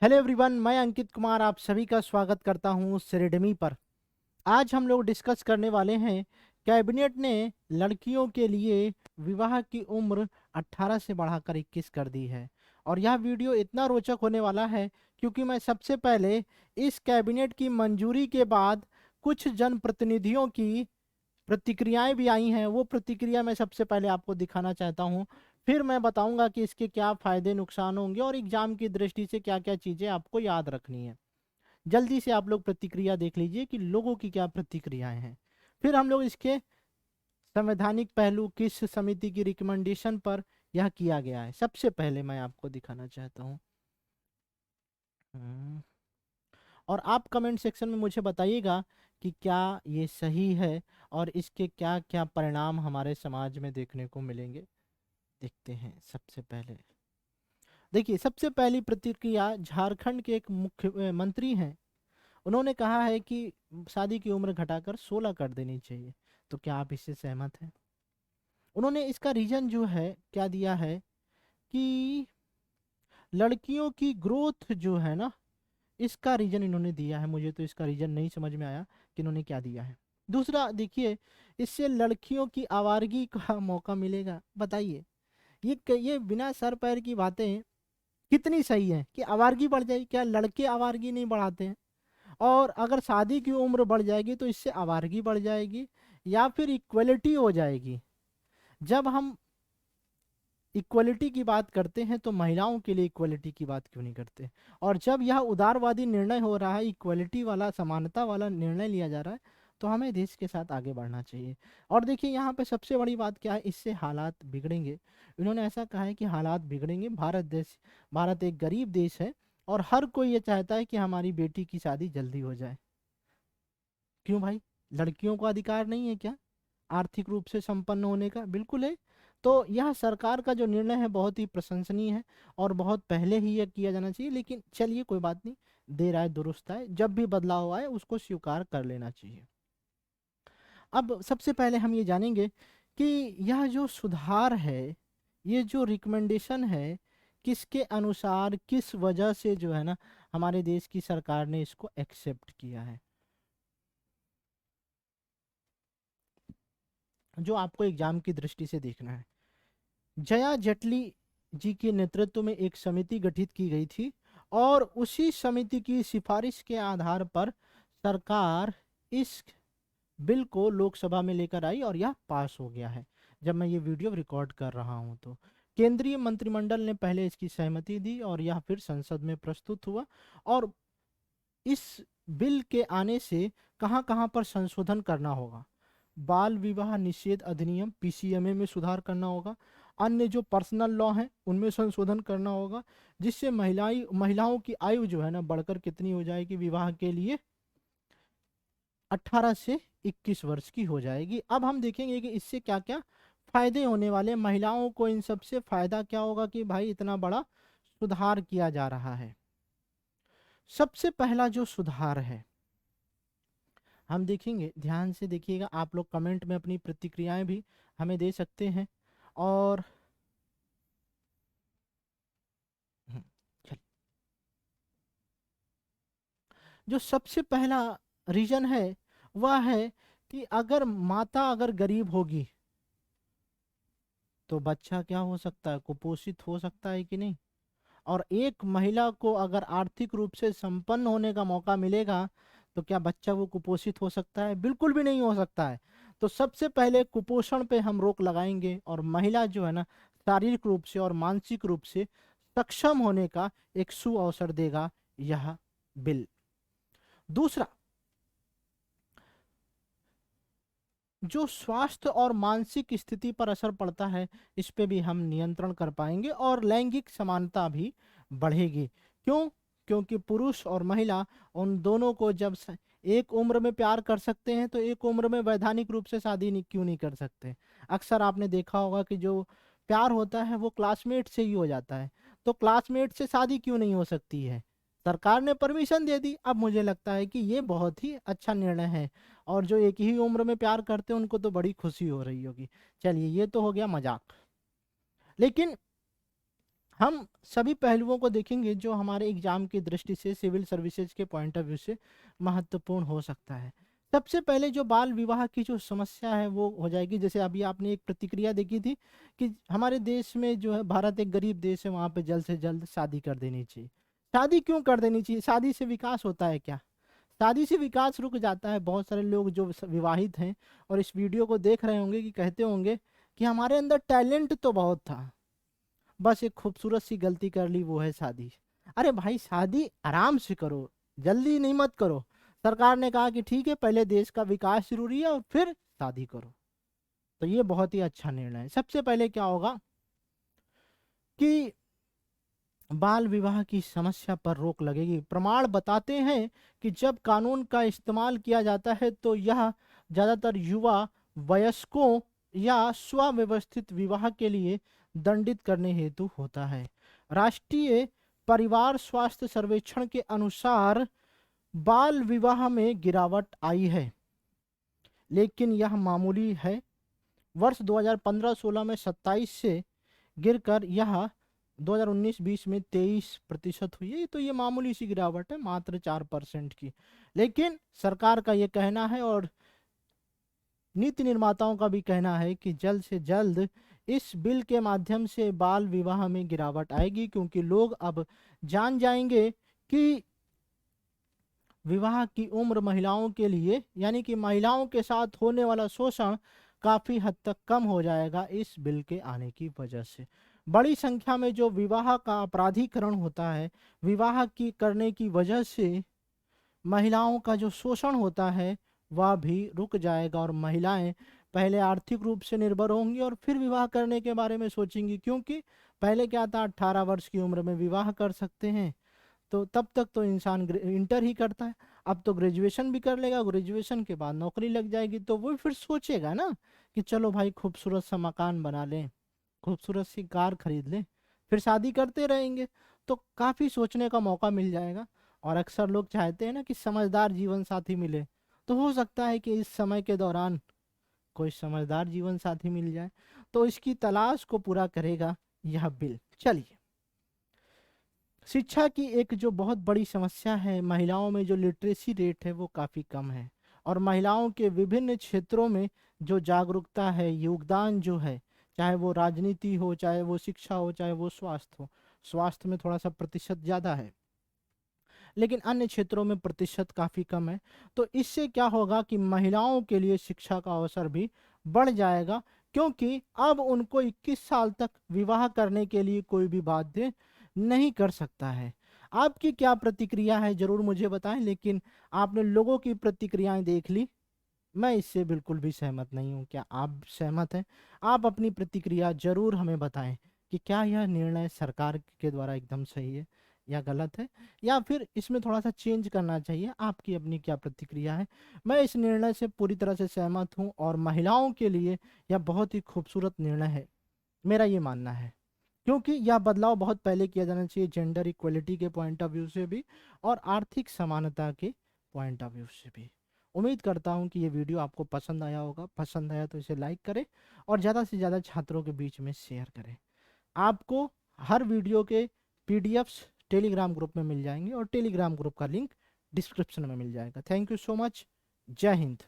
Hello everyone, मैं अंकित कुमार आप सभी का स्वागत करता हूं सिरेडमी पर। आज हम लोग डिस्कस करने वाले हैं। कैबिनेट ने लड़कियों के लिए विवाह की उम्र 18 से बढ़ाकर 21 कर दी है। और यह वीडियो इतना रोचक होने वाला है क्योंकि मैं सबसे पहले इस कैबिनेट की मंजूरी के बाद कुछ जनप्रतिनिधियों की प्रतिक्रियाएं भी आई हैं, वो प्रतिक्रिया मैं सबसे पहले आपको दिखाना चाहता हूँ। फिर मैं बताऊंगा कि इसके क्या फायदे नुकसान होंगे और एग्जाम की दृष्टि से क्या क्या चीजें आपको याद रखनी है। जल्दी से आप लोग प्रतिक्रिया देख लीजिए कि लोगों की क्या प्रतिक्रियाएं हैं। फिर हम लोग इसके संवैधानिक पहलू किस समिति की रिकमेंडेशन पर यह किया गया है सबसे पहले मैं आपको दिखाना चाहता हूँ। हम्म, और आप कमेंट सेक्शन में मुझे बताइएगा कि क्या ये सही है और इसके क्या क्या परिणाम हमारे समाज में देखने को मिलेंगे। देखते हैं। सबसे पहले देखिए, सबसे पहली प्रतिक्रिया झारखंड के एक मुख्य मंत्री हैं। उन्होंने कहा है कि शादी की उम्र घटाकर 16 कर देनी चाहिए। तो क्या आप इससे सहमत हैं? उन्होंने इसका रीजन जो है क्या दिया है कि लड़कियों की ग्रोथ जो है ना, इसका रीजन इन्होंने दिया है। मुझे तो इसका रीजन नहीं समझ में आया कि इन्होंने क्या दिया है। दूसरा देखिए, इससे लड़कियों की आवारगी का मौका मिलेगा। बताइए, ये बिना सर पैर की बातें कितनी सही है कि आवारगी बढ़ जाएगी? क्या लड़के आवारगी नहीं बढ़ाते हैं? और अगर शादी की उम्र बढ़ जाएगी तो इससे आवारगी बढ़ जाएगी या फिर इक्वलिटी हो जाएगी? जब हम इक्वलिटी की बात करते हैं तो महिलाओं के लिए इक्वलिटी की बात क्यों नहीं करते? और जब यह उदारवादी निर्णय हो रहा है, इक्वलिटी वाला समानता वाला निर्णय लिया जा रहा है, तो हमें देश के साथ आगे बढ़ना चाहिए। और देखिए, यहाँ पे सबसे बड़ी बात क्या है, इससे हालात बिगड़ेंगे। इन्होंने ऐसा कहा है कि हालात बिगड़ेंगे। भारत एक गरीब देश है और हर कोई ये चाहता है कि हमारी बेटी की शादी जल्दी हो जाए। क्यों भाई? लड़कियों को अधिकार नहीं है क्या आर्थिक रूप से संपन्न होने का? बिल्कुल है। तो यह सरकार का जो निर्णय है बहुत ही प्रशंसनीय है और बहुत पहले ही यह किया जाना चाहिए। लेकिन चलिए, कोई बात नहीं, देर आए दुरुस्त आए। जब भी बदलाव आए उसको स्वीकार कर लेना चाहिए। अब सबसे पहले हम ये जानेंगे कि यह जो सुधार है, ये जो रिकमेंडेशन है, किसके अनुसार किस वजह से जो है ना हमारे देश की सरकार ने इसको एक्सेप्ट किया है, जो आपको एग्जाम की दृष्टि से देखना है। जया जेटली जी के नेतृत्व में एक समिति गठित की गई थी और उसी समिति की सिफारिश के आधार पर सरकार इस बिल को लोकसभा में लेकर आई और यह पास हो गया है। जब मैं ये वीडियो रिकॉर्ड कर रहा हूं तो केंद्रीय मंत्रिमंडल ने पहले इसकी सहमति दी और यह फिर संसद में प्रस्तुत हुआ। और इस बिल के आने से कहां कहां पर संशोधन करना होगा? बाल विवाह निषेध अधिनियम पीसीएमए में सुधार करना होगा। अन्य जो पर्सनल लॉ हैं उनमें संशोधन करना होगा, जिससे महिलाओं की आयु जो है ना बढ़कर कितनी हो जाएगी विवाह के लिए? 18 से 21 वर्ष की हो जाएगी। अब हम देखेंगे कि इससे क्या क्या फायदे होने वाले। महिलाओं को इन सब से फायदा क्या होगा कि भाई इतना बड़ा सुधार किया जा रहा है। सबसे पहला जो सुधार है हम देखेंगे, ध्यान से देखिएगा। आप लोग कमेंट में अपनी प्रतिक्रियाएं भी हमें दे सकते हैं। और हम्म, चल, जो सबसे पहला रीजन है वह है कि अगर माता अगर गरीब होगी तो बच्चा क्या हो सकता है? कुपोषित हो सकता है कि नहीं? और एक महिला को अगर आर्थिक रूप से संपन्न होने का मौका मिलेगा तो क्या बच्चा वो कुपोषित हो सकता है? बिल्कुल भी नहीं हो सकता है। तो सबसे पहले कुपोषण पे हम रोक लगाएंगे और महिला जो है ना शारीरिक रूप से और मानसिक रूप से सक्षम होने का एक सुअवसर देगा यह बिल। दूसरा, जो स्वास्थ्य और मानसिक स्थिति पर असर पड़ता है इस पे भी हम नियंत्रण कर पाएंगे और लैंगिक समानता भी बढ़ेगी। क्यों? क्योंकि पुरुष और महिला उन दोनों को जब एक उम्र में प्यार कर सकते हैं तो एक उम्र में वैधानिक रूप से शादी नहीं क्यों नहीं कर सकते? अक्सर आपने देखा होगा कि जो प्यार होता है वो क्लासमेट से ही हो जाता है। तो क्लासमेट से शादी क्यों नहीं हो सकती है? सरकार ने परमिशन दे दी। अब मुझे लगता है कि ये बहुत ही अच्छा निर्णय है और जो एक ही उम्र में प्यार करते हैं उनको तो बड़ी खुशी हो रही होगी। चलिए, ये तो हो गया मजाक। लेकिन हम सभी पहलुओं को देखेंगे जो हमारे एग्जाम की दृष्टि से, सिविल सर्विसेज के पॉइंट ऑफ व्यू से महत्वपूर्ण हो सकता है। सबसे पहले जो बाल विवाह की जो समस्या है वो हो जाएगी, जैसे अभी आपने एक प्रतिक्रिया देखी थी कि हमारे देश में जो है, भारत एक गरीब देश है, वहाँ पे जल्द से जल्द शादी कर देनी चाहिए। शादी क्यों कर देनी चाहिए? शादी से विकास होता है क्या? शादी से विकास रुक जाता है। बहुत सारे लोग जो विवाहित हैं और इस वीडियो को देख रहे होंगे कि कहते होंगे कि हमारे अंदर टैलेंट तो बहुत था, बस एक खूबसूरत सी गलती कर ली, वो है शादी। अरे भाई, शादी आराम से करो, जल्दी नहीं मत करो। सरकार ने कहा कि ठीक है, पहले देश का विकास जरूरी है और फिर शादी करो। तो ये बहुत ही अच्छा निर्णय है। सबसे पहले क्या होगा कि बाल विवाह की समस्या पर रोक लगेगी। प्रमाण बताते हैं कि जब कानून का इस्तेमाल किया जाता है तो यह ज्यादातर युवा वयस्कों या स्वव्यवस्थित विवाह के लिए दंडित करने हेतु होता है। राष्ट्रीय परिवार स्वास्थ्य सर्वेक्षण के अनुसार बाल विवाह में गिरावट आई है, लेकिन यह मामूली है। वर्ष 2015-16 में 27 से गिरकर यह 2019-20 में 23% हुई है। तो ये मामूली सी गिरावट है, मात्र 4% की। लेकिन सरकार का ये कहना है और नीति निर्माताओं का भी कहना है कि जल्द से जल्द इस बिल के माध्यम से बाल विवाह में गिरावट आएगी, क्योंकि लोग अब जान जाएंगे कि विवाह की उम्र महिलाओं के लिए, यानी कि महिलाओं के साथ होने वाला शोषण काफी हद तक कम हो जाएगा इस बिल के आने की वजह से। बड़ी संख्या में जो विवाह का अपराधीकरण होता है, विवाह की करने की वजह से महिलाओं का जो शोषण होता है वह भी रुक जाएगा, और महिलाएं पहले आर्थिक रूप से निर्भर होंगी और फिर विवाह करने के बारे में सोचेंगी। क्योंकि पहले क्या था, 18 वर्ष की उम्र में विवाह कर सकते हैं, तो तब तक तो इंसान इंटर ही करता है। अब तो ग्रेजुएशन भी कर लेगा, ग्रेजुएशन के बाद नौकरी लग जाएगी, तो वो फिर सोचेगा ना कि चलो भाई, खूबसूरत सा मकान बना लें, खूबसूरत सी कार खरीद लें, फिर शादी करते रहेंगे। तो काफी सोचने का मौका मिल जाएगा। और अक्सर लोग चाहते हैं ना कि समझदार जीवन साथी मिले, तो हो सकता है कि इस समय के दौरान कोई समझदार जीवन साथी मिल जाए। तो इसकी तलाश को पूरा करेगा यह बिल। चलिए, शिक्षा की एक जो बहुत बड़ी समस्या है, महिलाओं में जो लिटरेसी रेट है वो काफ़ी कम है। और महिलाओं के विभिन्न क्षेत्रों में जो जागरूकता है, योगदान जो है, चाहे वो राजनीति हो, चाहे वो शिक्षा हो, चाहे वो स्वास्थ्य हो। स्वास्थ्य में थोड़ा सा प्रतिशत ज़्यादा है, लेकिन अन्य क्षेत्रों में प्रतिशत काफ़ी कम है। तो इससे क्या होगा कि महिलाओं के लिए शिक्षा का अवसर भी बढ़ जाएगा, क्योंकि अब उनको 21 साल तक विवाह करने के लिए कोई भी बाध्य नहीं कर सकता है। आपकी क्या प्रतिक्रिया है जरूर मुझे बताएं। लेकिन आपने लोगों की प्रतिक्रियाएं देख ली, मैं इससे बिल्कुल भी सहमत नहीं हूं। क्या आप सहमत हैं? आप अपनी प्रतिक्रिया जरूर हमें बताएं कि क्या यह निर्णय सरकार के द्वारा एकदम सही है या गलत है, या फिर इसमें थोड़ा सा चेंज करना चाहिए। आपकी अपनी क्या प्रतिक्रिया है? मैं इस निर्णय से पूरी तरह से सहमत हूं, और महिलाओं के लिए यह बहुत ही खूबसूरत निर्णय है, मेरा ये मानना है। क्योंकि यह बदलाव बहुत पहले किया जाना चाहिए, जेंडर इक्वलिटी के पॉइंट ऑफ व्यू से भी और आर्थिक समानता के पॉइंट ऑफ व्यू से भी। उम्मीद करता हूं कि ये वीडियो आपको पसंद आया होगा। पसंद आया तो इसे लाइक करें और ज़्यादा से ज़्यादा छात्रों के बीच में शेयर करें। आपको हर वीडियो के पीडीएफ्स टेलीग्राम ग्रुप में मिल जाएंगे, और टेलीग्राम ग्रुप का लिंक डिस्क्रिप्शन में मिल जाएगा। Thank you so much. जय हिंद।